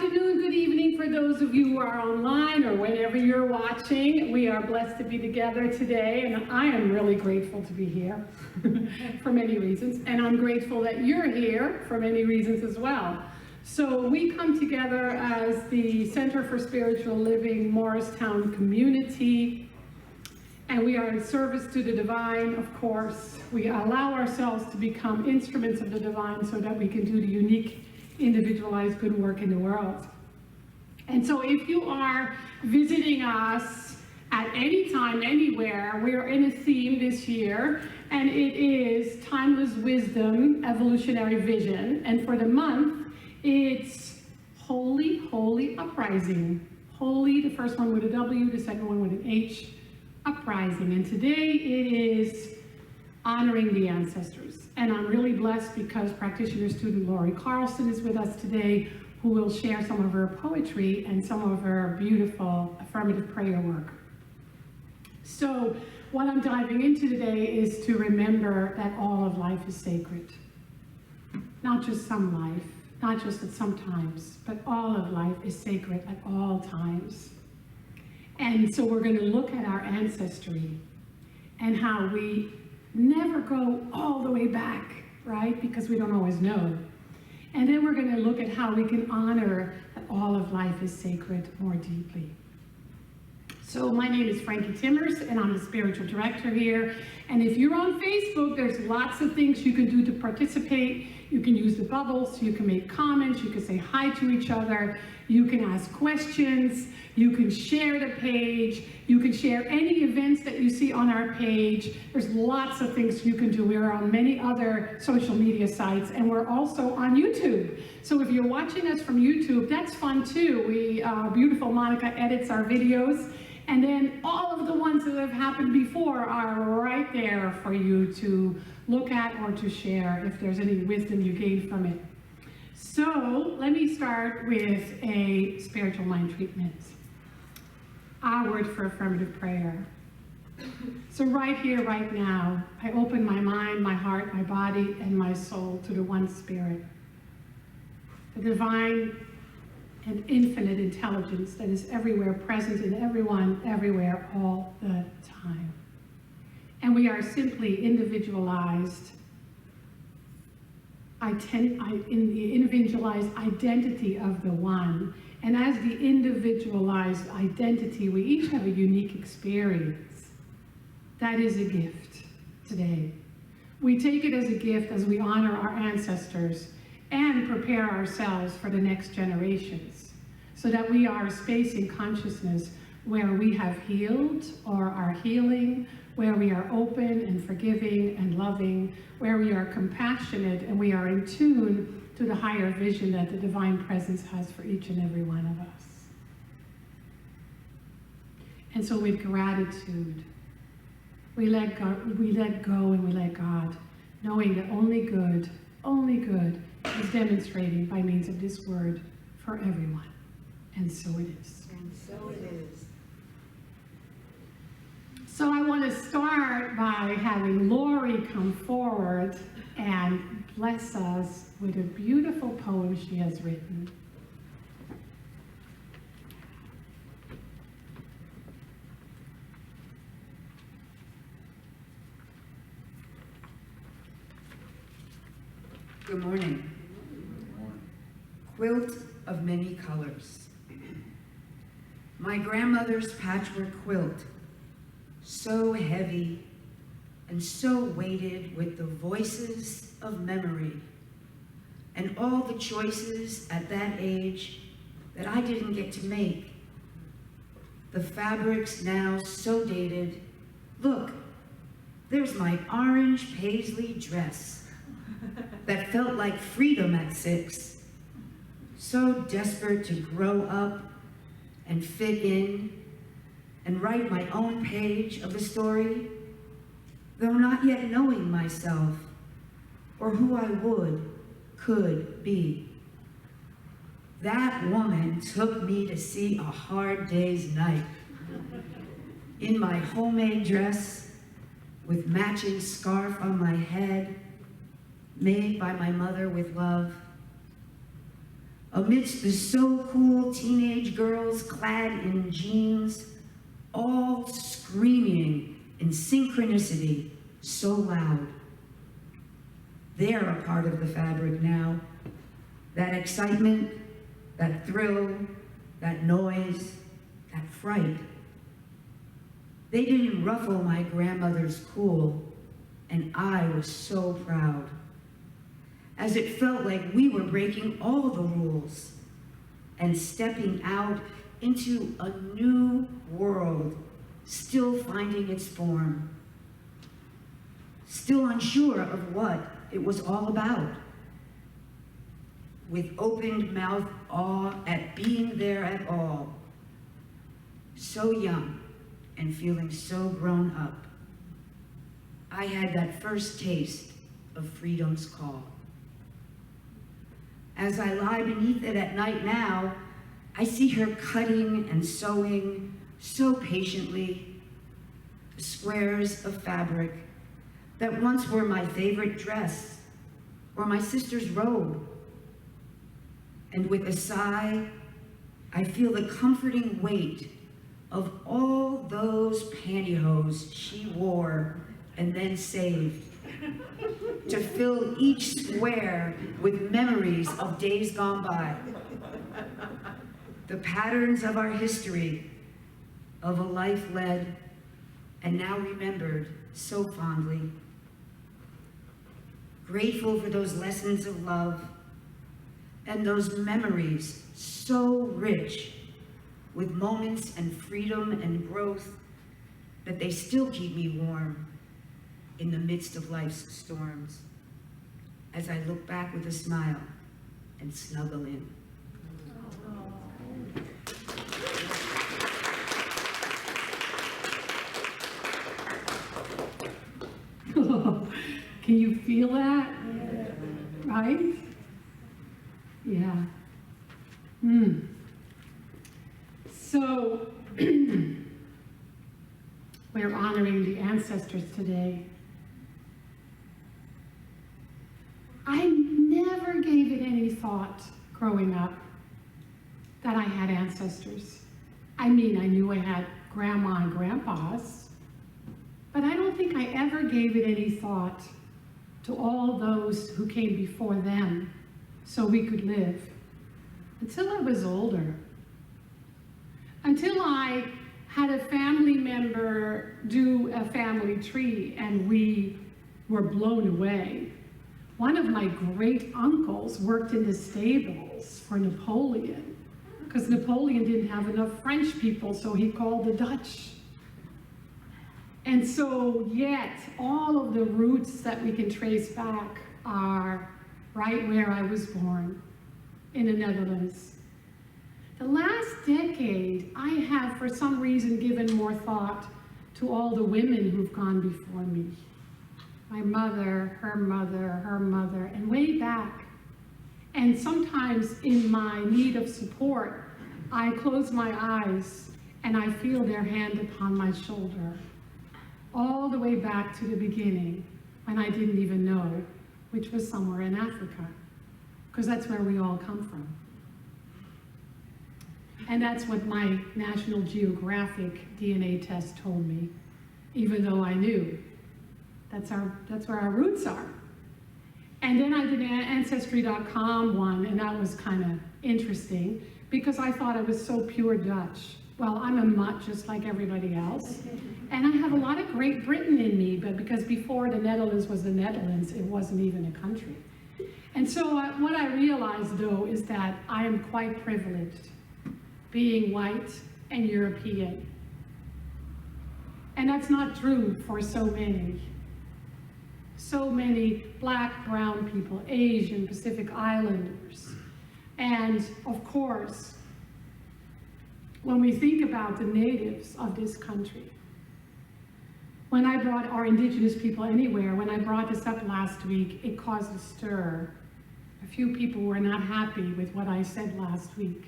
afternoon, good evening for those of you who are online or whenever you're watching. We are blessed to be together today, and I am really grateful to be here for many reasons, and I'm grateful that you're here for many reasons as well. So we come together as the Center for Spiritual Living Morristown community, and we are in service to the divine, of course. We allow ourselves to become instruments of the divine so that we can do the unique, individualized good work in the world. And so if you are visiting us at any time, anywhere, we are in a theme this year, and it is Timeless Wisdom, Evolutionary Vision. And for the month, it's Holy, Holy Uprising. Holy, the first one with a W, the second one with an H, Uprising. And today it is honoring the ancestors. And I'm really blessed because practitioner student Lori Carlson is with us today, who will share some of her poetry and some of her beautiful affirmative prayer work. So what I'm diving into today is to remember that all of life is sacred. Not just some life, not just at some times, but all of life is sacred at all times. And so we're going to look at our ancestry and how we never go all the way back, right? Because we don't always know. And then we're going to look at how we can honor that all of life is sacred more deeply. So my name is Frankie Timmers, and I'm the spiritual director here. And if you're on Facebook, there's lots of things you can do to participate. You can use the bubbles, you can make comments, you can say hi to each other, you can ask questions, you can share the page, you can share any events that you see on our page. There's lots of things you can do. We are on many other social media sites, and we're also on YouTube. So if you're watching us from YouTube, that's fun too. Beautiful Monica edits our videos, and then all of the ones that have happened before are right there for you to look at or to share if there's any wisdom you gain from it. So let me start with a spiritual mind treatment. Our word for affirmative prayer. So right here, right now, I open my mind, my heart, my body, and my soul to the one spirit, the divine and infinite intelligence that is everywhere, present in everyone, everywhere, all the time. And we are simply individualized, in the individualized identity of the one. And as the individualized identity, we each have a unique experience. That is a gift today. We take it as a gift as we honor our ancestors and prepare ourselves for the next generations, so that we are a space in consciousness where we have healed or are healing, where we are open and forgiving and loving, where we are compassionate and we are in tune to the higher vision that the divine presence has for each and every one of us. And so with gratitude, we let go and we let God, knowing that only good is demonstrating by means of this word for everyone. And so it is. And so it is. So I want to start by having Lori come forward and bless us with a beautiful poem she has written. Good morning. Quilt of many colors. My grandmother's patchwork quilt, so heavy and so weighted with the voices of memory and all the choices at that age that I didn't get to make. The fabrics now so dated. Look, there's my orange paisley dress that felt like freedom at 6. So desperate to grow up and fit in and write my own page of the story, though not yet knowing myself or who I could be. That woman took me to see a hard day's night in my homemade dress with matching scarf on my head, made by my mother with love. amidst the so cool teenage girls clad in jeans, all screaming in synchronicity so loud. They're a part of the fabric now. That excitement, that thrill, that noise, that fright. They didn't ruffle my grandmother's cool, and I was so proud, as it felt like we were breaking all the rules and stepping out into a new world, still finding its form, still unsure of what it was all about, with opened mouth awe at being there at all, so young and feeling so grown up. I had that first taste of freedom's call. As I lie beneath it at night now, I see her cutting and sewing so patiently the squares of fabric that once were my favorite dress or my sister's robe. And with a sigh, I feel the comforting weight of all those pantyhose she wore and then saved to fill each square with memories of days gone by. The patterns of our history, of a life led and now remembered so fondly. Grateful for those lessons of love and those memories so rich with moments and freedom and growth that they still keep me warm in the midst of life's storms as I look back with a smile and snuggle in. Can you feel that? Right? Yeah. So, we're honoring the ancestors today. I never gave it any thought growing up that I had ancestors. I mean, I knew I had grandma and grandpas, but I don't think I ever gave it any thought to all those who came before them so we could live until I was older. Until I had a family member do a family tree and we were blown away. One of my great uncles worked in the stables for Napoleon because Napoleon didn't have enough French people, so he called the Dutch. And so yet all of the roots that we can trace back are right where I was born, in the Netherlands. The last decade, I have for some reason given more thought to all the women who've gone before me. My mother, her mother, her mother, and way back. And sometimes in my need of support, I close my eyes and I feel their hand upon my shoulder, all the way back to the beginning, when I didn't even know, which was somewhere in Africa, because that's where we all come from. And that's what my National Geographic DNA test told me, even though I knew that's where our roots are. And then I did an Ancestry.com one, and that was kind of interesting because I thought I was so pure Dutch. Well, I'm a mutt just like everybody else. And I have a lot of Great Britain in me, but because before the Netherlands was the Netherlands, it wasn't even a country. And so what I realized, though, is that I am quite privileged, being white and European. And that's not true for so many. So many Black, brown people, Asian, Pacific Islanders. And of course, when we think about the natives of this country, when I brought our indigenous people anywhere, when I brought this up last week, it caused a stir. A few people were not happy with what I said last week,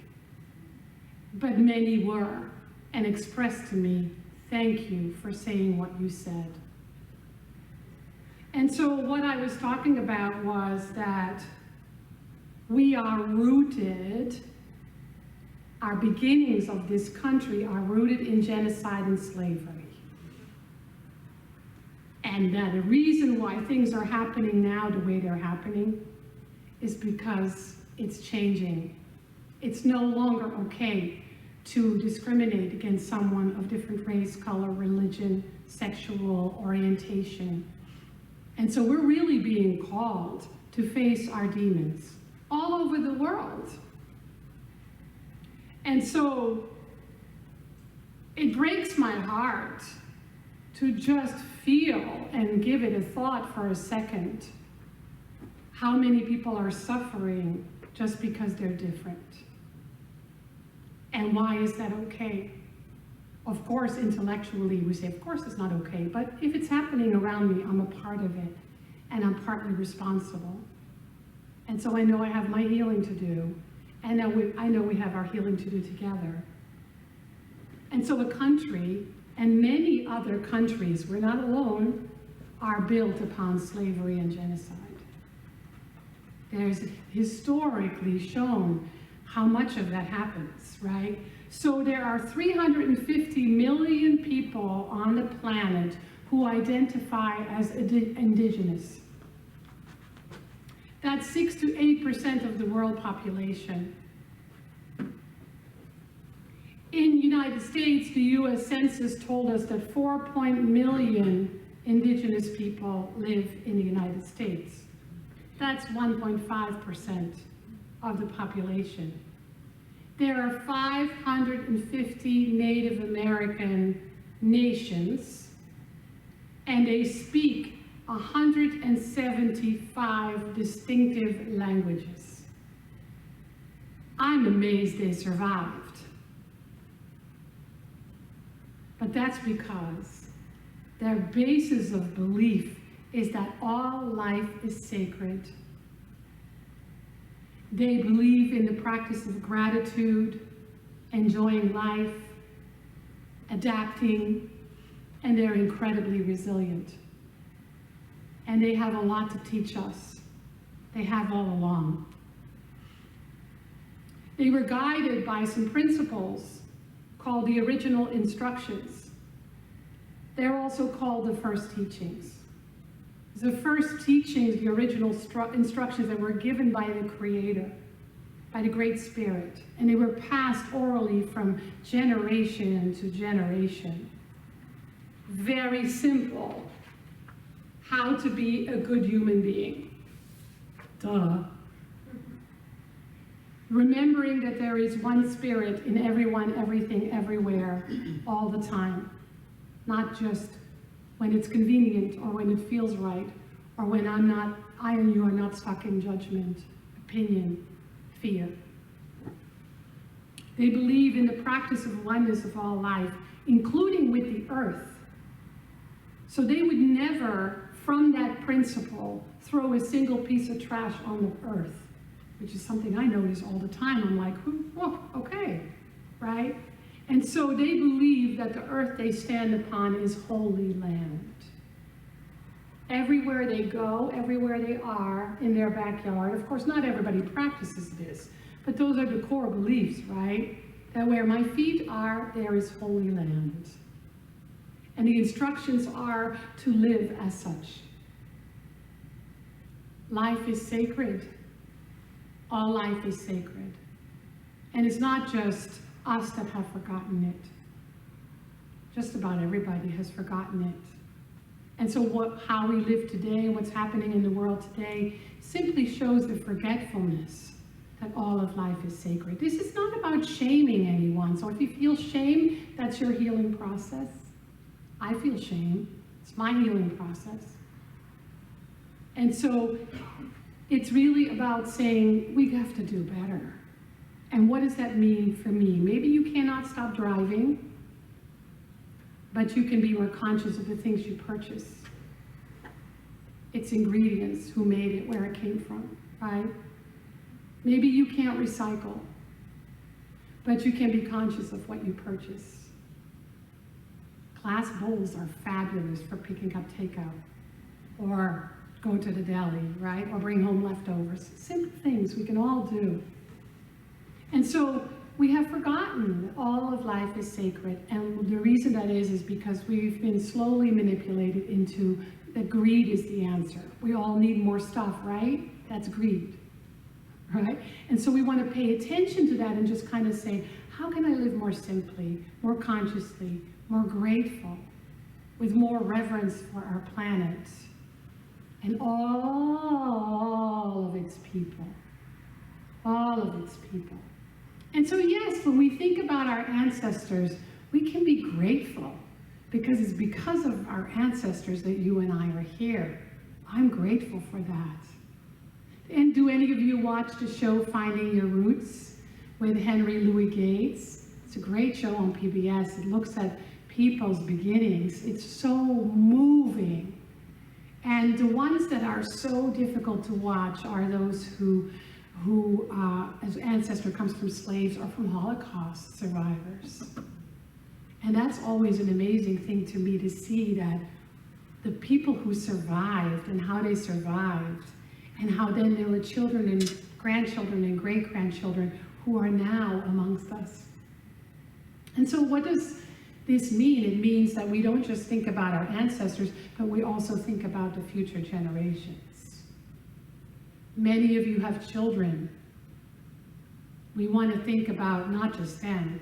but many were and expressed to me, thank you for saying what you said. And so what I was talking about was that We are rooted, our beginnings of this country are rooted in genocide and slavery. And that the reason why things are happening now the way they're happening is because it's changing. It's no longer okay to discriminate against someone of different race, color, religion, sexual orientation. And so we're really being called to face our demons all over the world. And so it breaks my heart to just feel and give it a thought for a second how many people are suffering just because they're different. And why is that okay? Of course, intellectually, we say, of course it's not okay, but if it's happening around me, I'm a part of it, and I'm partly responsible. And so I know I have my healing to do, and I know we have our healing to do together. And so a country, and many other countries, we're not alone, are built upon slavery and genocide. There's historically shown how much of that happens, right? So there are 350 million people on the planet who identify as indigenous. That's 6 to 8% of the world population. In the United States, the US Census told us that 4 million indigenous people live in the United States. That's 1.5% of the population. There are 550 Native American nations, and they speak 175 distinctive languages. I'm amazed they survived. But that's because their basis of belief is that all life is sacred. They believe in the practice of gratitude, enjoying life, adapting, and they're incredibly resilient. And they have a lot to teach us. They have all along. They were guided by some principles called the original instructions. They're also called the first teachings. The first teachings, the original instructions that were given by the Creator, by the Great Spirit, and they were passed orally from generation to generation. Very simple. How to be a good human being. Duh. Remembering that there is one spirit in everyone, everything, everywhere, all the time. Not just when it's convenient or when it feels right, or when I and you are not stuck in judgment, opinion, fear. They believe in the practice of oneness of all life, including with the earth. So they would never, from that principle, throw a single piece of trash on the earth, which is something I notice all the time. I'm like, whoa, okay, right? And so they believe that the earth they stand upon is holy land. Everywhere they go, everywhere they are, in their backyard, of course not everybody practices this, but those are the core beliefs, right? That where my feet are, there is holy land. And the instructions are to live as such. Life is sacred. All life is sacred. And it's not just us that have forgotten it. Just about everybody has forgotten it. And so how we live today and what's happening in the world today simply shows the forgetfulness that all of life is sacred. This is not about shaming anyone. So if you feel shame, that's your healing process. I feel shame. It's my healing process. And so it's really about saying, we have to do better. And what does that mean for me? Maybe you cannot stop driving, but you can be more conscious of the things you purchase. Its ingredients, who made it, where it came from, right? Maybe you can't recycle, but you can be conscious of what you purchase. Glass bowls are fabulous for picking up takeout, or go to the deli, right? Or bring home leftovers. Simple things we can all do. And so we have forgotten that all of life is sacred. And the reason that is because we've been slowly manipulated into that greed is the answer. We all need more stuff, right? That's greed, right? And so we want to pay attention to that and just kind of say, how can I live more simply, more consciously, more grateful, with more reverence for our planet and all of its people, all of its people. And so yes, when we think about our ancestors, we can be grateful because it's because of our ancestors that you and I are here. I'm grateful for that. And do any of you watch the show Finding Your Roots with Henry Louis Gates? It's a great show on PBS. It looks at people's beginnings. It's so moving. And the ones that are so difficult to watch are those who as ancestor comes from slaves or from Holocaust survivors. And that's always an amazing thing to me to see that the people who survived and how they survived and how then there were children and grandchildren and great-grandchildren who are now amongst us. And so what does this mean? It means that we don't just think about our ancestors, but we also think about the future generations. Many of you have children. We want to think about not just them,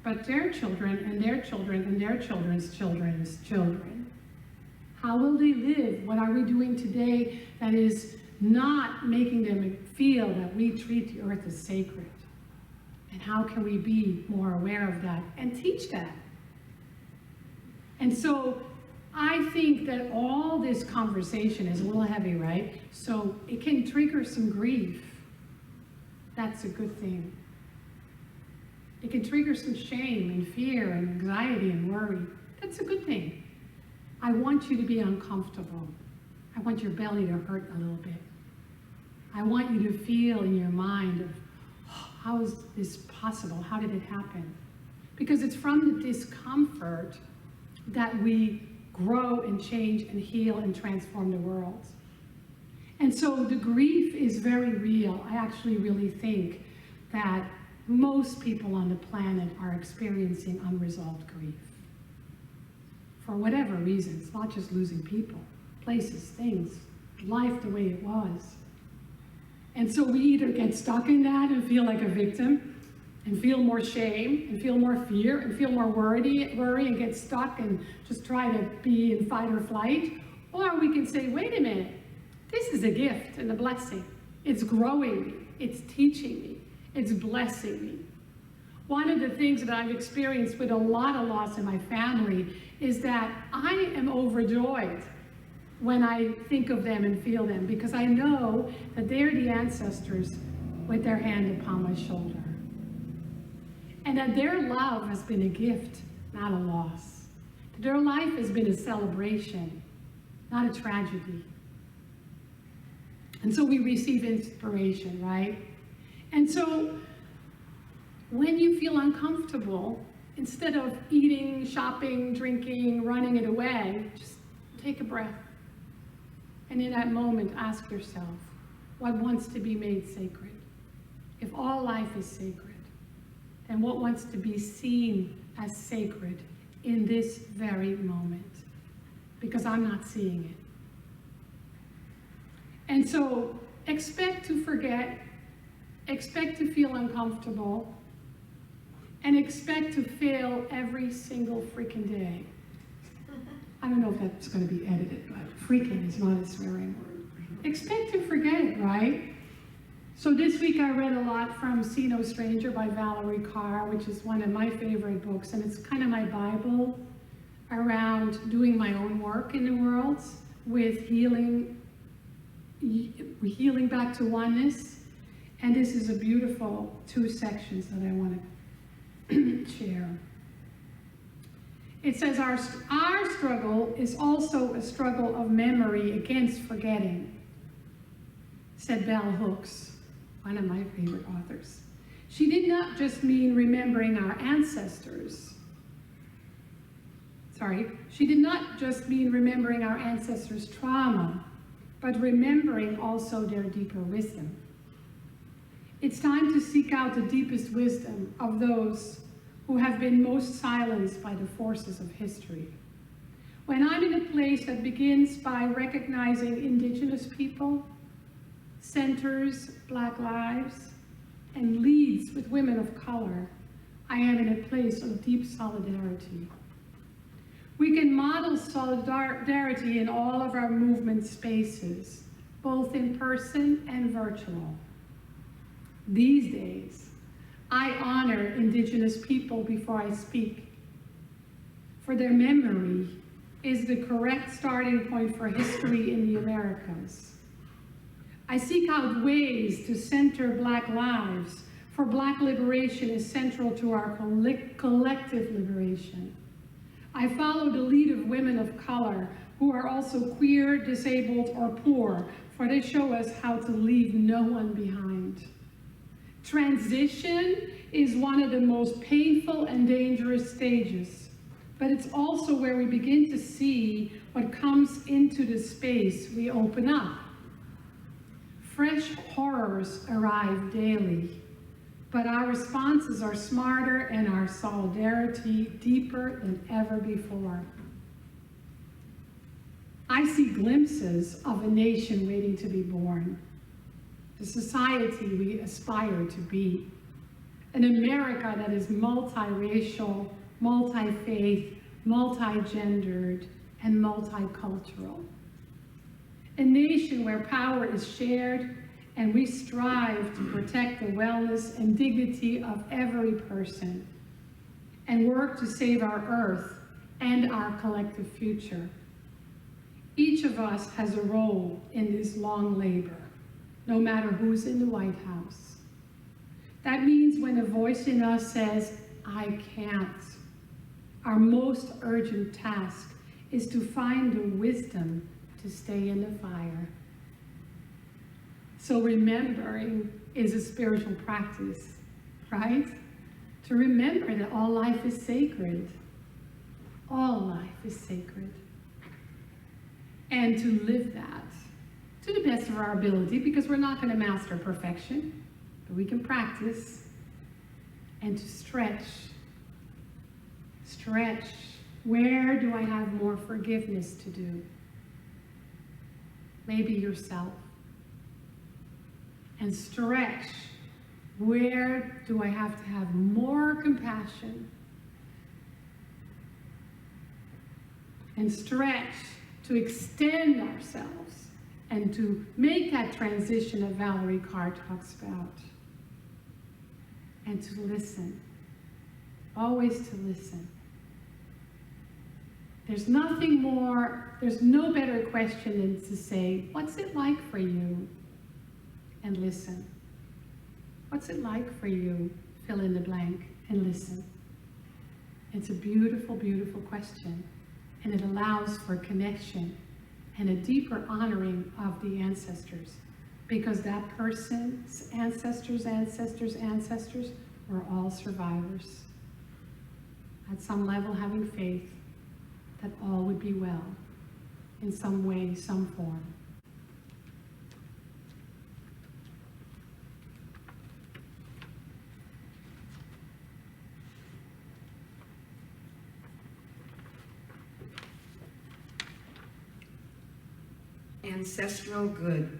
but their children and their children and their children's children's children. How will they live? What are we doing today that is not making them feel that we treat the earth as sacred? And how can we be more aware of that and teach that? And so I think that all this conversation is a little heavy, right? So it can trigger some grief. That's a good thing. It can trigger some shame and fear and anxiety and worry. That's a good thing. I want you to be uncomfortable. I want your belly to hurt a little bit. I want you to feel in your mind of, oh, how is this possible? How did it happen? Because it's from the discomfort that we grow and change and heal and transform the world. And so the grief is very real. I actually really think that most people on the planet are experiencing unresolved grief. For whatever reasons, not just losing people, places, things, life the way it was. And so we either get stuck in that and feel like a victim, and feel more shame, and feel more fear, and feel more worry, and get stuck and just try to be in fight or flight. Or we can say, wait a minute, this is a gift and a blessing. It's growing me, it's teaching me, it's blessing me. One of the things that I've experienced with a lot of loss in my family is that I am overjoyed when I think of them and feel them, because I know that they're the ancestors with their hand upon my shoulder. And that their love has been a gift, not a loss. That their life has been a celebration, not a tragedy. And so we receive inspiration, right? And so when you feel uncomfortable, instead of eating, shopping, drinking, running it away, just take a breath. And in that moment, ask yourself, what wants to be made sacred? If all life is sacred, then what wants to be seen as sacred in this very moment? Because I'm not seeing it. And so expect to forget, expect to feel uncomfortable, and expect to fail every single freaking day. I don't know if that's going to be edited, but freaking is not a swearing word. Expect to forget, right? So this week I read a lot from See No Stranger by Valerie Carr, which is one of my favorite books, and it's kind of my Bible around doing my own work in the world with healing back to oneness. And this is a beautiful 2 sections that I want to share. It says, our struggle is also a struggle of memory against forgetting, said Bell Hooks, one of my favorite authors. She did not just mean remembering our ancestors. She did not just mean remembering our ancestors' trauma, but remembering also their deeper wisdom. It's time to seek out the deepest wisdom of those who have been most silenced by the forces of history. When I'm in a place that begins by recognizing Indigenous people, centers Black lives, and leads with women of color, I am in a place of deep solidarity. We can model solidarity in all of our movement spaces, both in person and virtual. These days, I honor Indigenous people before I speak, for their memory is the correct starting point for history in the Americas. I seek out ways to center Black lives, for Black liberation is central to our collective liberation. I follow the lead of women of color who are also queer, disabled, or poor, for they show us how to leave no one behind. Transition is one of the most painful and dangerous stages, but it's also where we begin to see what comes into the space we open up. Fresh horrors arrive daily, but our responses are smarter and our solidarity deeper than ever before. I see glimpses of a nation waiting to be born, the society we aspire to be, an America that is multiracial, multi-faith, multi-gendered, and multicultural. A nation where power is shared and we strive to protect the wellness and dignity of every person and work to save our earth and our collective future. Each of us has a role in this long labor, no matter who's in the White House. That means when a voice in us says, I can't, our most urgent task is to find the wisdom to stay in the fire. So remembering is a spiritual practice, right? To remember that all life is sacred. All life is sacred. And to live that to the best of our ability, because we're not going to master perfection, but we can practice, and to stretch. Stretch. Where do I have more forgiveness to do? Maybe yourself. And stretch. Where do I have to have more compassion? And stretch to extend ourselves and to make that transition that Valerie Carr talks about. And to listen. Always to listen. There's nothing more, there's no better question than to say, what's it like for you? And listen. What's it like for you? Fill in the blank and listen. It's a beautiful, beautiful question. And it allows for connection and a deeper honoring of the ancestors, because that person's ancestors' were all survivors. At some level, having faith that all would be well in some way, some form. Ancestral good.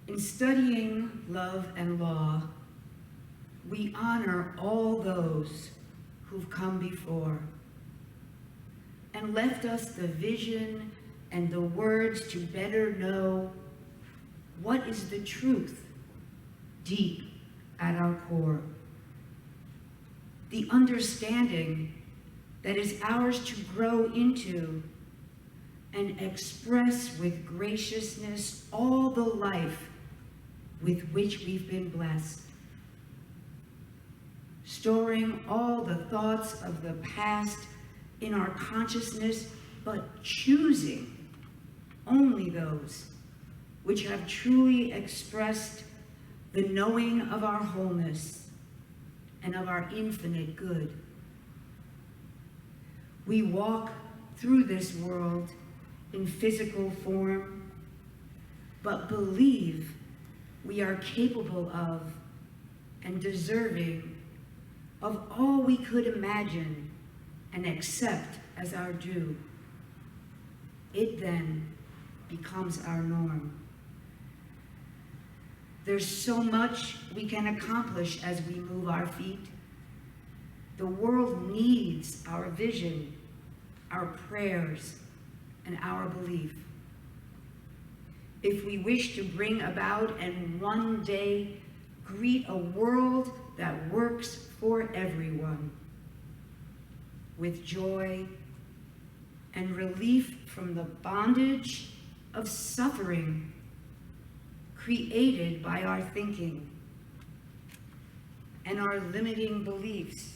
In studying love and law, we honor all those who've come before and left us the vision and the words to better know what is the truth deep at our core. The understanding that is ours to grow into and express with graciousness all the life with which we've been blessed. Storing all the thoughts of the past in our consciousness, but choosing only those which have truly expressed the knowing of our wholeness and of our infinite good. We walk through this world in physical form, but believe we are capable of and deserving of all we could imagine and accept as our due. It then becomes our norm. There's so much we can accomplish as we move our feet. The world needs our vision, our prayers, and our belief. If we wish to bring about and one day greet a world that works for everyone, with joy and relief from the bondage of suffering created by our thinking and our limiting beliefs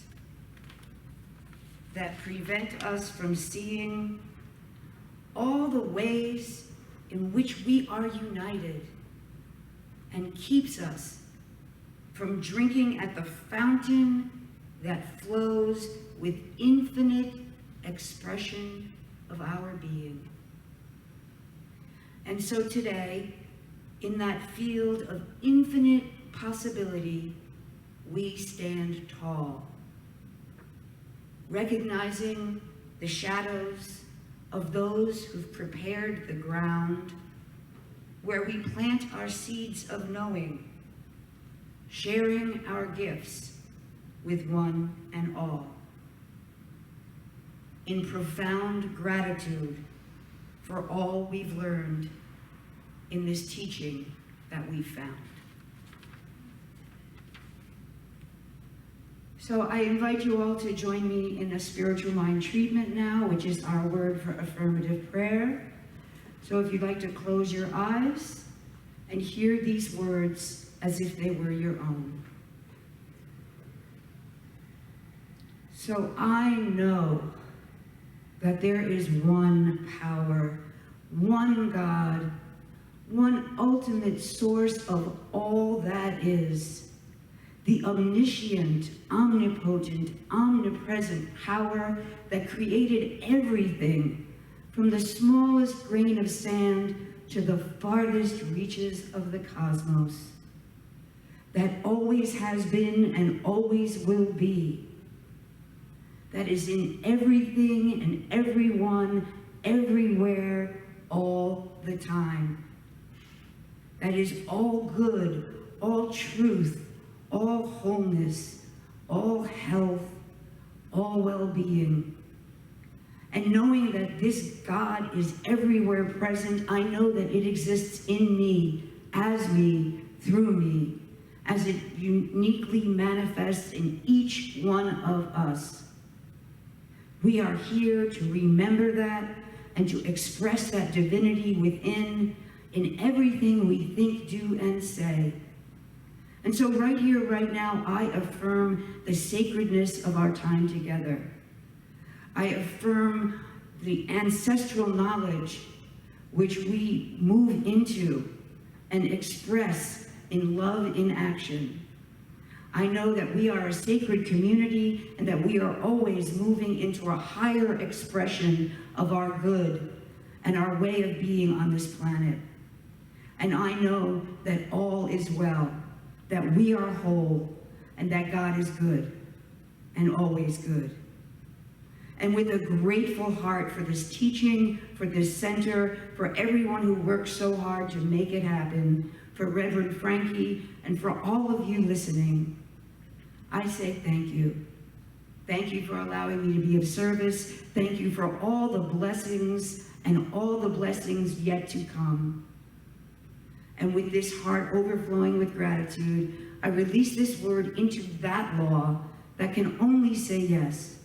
that prevent us from seeing all the ways in which we are united and keeps us from drinking at the fountain that flows with infinite expression of our being. And so today, in that field of infinite possibility, we stand tall, recognizing the shadows of those who've prepared the ground where we plant our seeds of knowing, sharing our gifts with one and all, in profound gratitude for all we've learned in this teaching that we found. So I invite you all to join me in a spiritual mind treatment now, which is our word for affirmative prayer. So if you'd like to close your eyes and hear these words as if they were your own. So I know that there is one power, one God, one ultimate source of all that is, the omniscient, omnipotent, omnipresent power that created everything, from the smallest grain of sand to the farthest reaches of the cosmos, that always has been and always will be, that is in everything and everyone, everywhere, all the time, that is all good, all truth, all wholeness, all health, all well-being. And knowing that this God is everywhere present, I know that it exists in me, through me, as it uniquely manifests in each one of us. We are here to remember that and to express that divinity within in everything we think, do, and say. And so right here, right now, I affirm the sacredness of our time together. I affirm the ancestral knowledge which we move into and express in love in action. I know that we are a sacred community and that we are always moving into a higher expression of our good and our way of being on this planet. And I know that all is well, that we are whole, and that God is good and always good. And with a grateful heart for this teaching, for this center, for everyone who worked so hard to make it happen, for Reverend Frankie, and for all of you listening, I say thank you. Thank you for allowing me to be of service. Thank you for all the blessings and all the blessings yet to come. And with this heart overflowing with gratitude, I release this word into that law that can only say yes,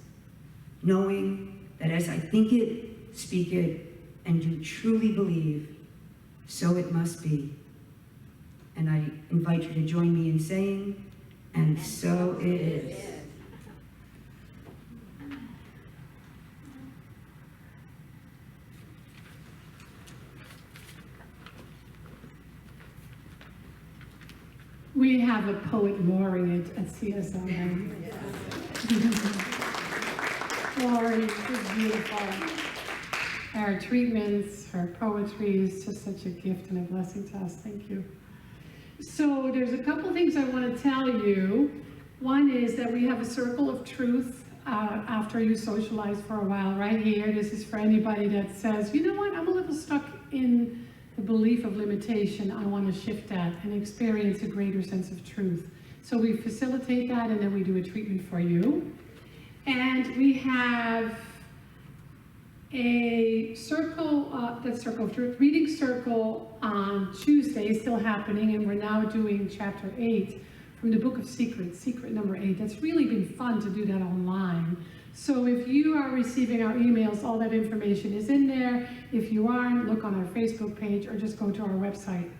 knowing that as I think it, speak it, and do truly believe, so it must be. And I invite you to join me in saying, and so it is. We have a poet laureate at CSI. Laurie is beautiful. Her treatments, her poetry is just such a gift and a blessing to us. Thank you. So there's a couple things I want to tell you. One is that we have a circle of truth after you socialize for a while right here. This is for anybody that says, you know what, I'm a little stuck in the belief of limitation. I want to shift that and experience a greater sense of truth. So we facilitate that, and then we do a treatment for you. And we have a reading circle on Tuesday, still happening, and we're now doing chapter 8 from the book of Secrets, secret number 8. That's really been fun to do that online. So if you are receiving our emails, all that information is in there. If you aren't, look on our Facebook page or just go to our website.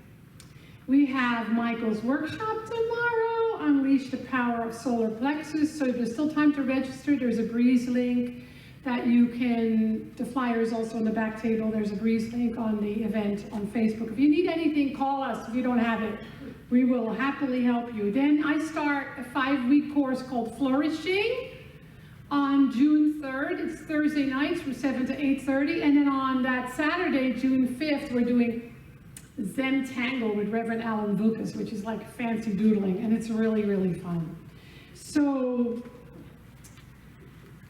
We have Michael's workshop tomorrow, Unleash the Power of Solar Plexus. So there's still time to register. There's a Breeze link that you can, the flyer is also on the back table. There's a Breeze link on the event on Facebook. If you need anything, call us. If you don't have it, we will happily help you. Then I start a 5-week course called Flourishing on June 3rd. It's Thursday nights from 7 to 8:30. And then on that Saturday, June 5th, we're doing Zen Tangle with Reverend Alan Vukas, which is like fancy doodling, and it's really, really fun. So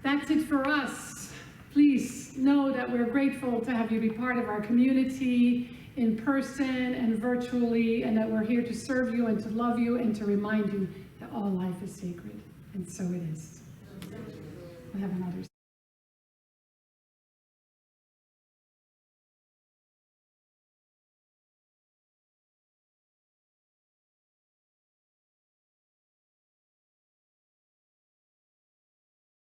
that's it for us. Please know that we're grateful to have you be part of our community in person and virtually, and that we're here to serve you and to love you and to remind you that all life is sacred, and so it is. We have another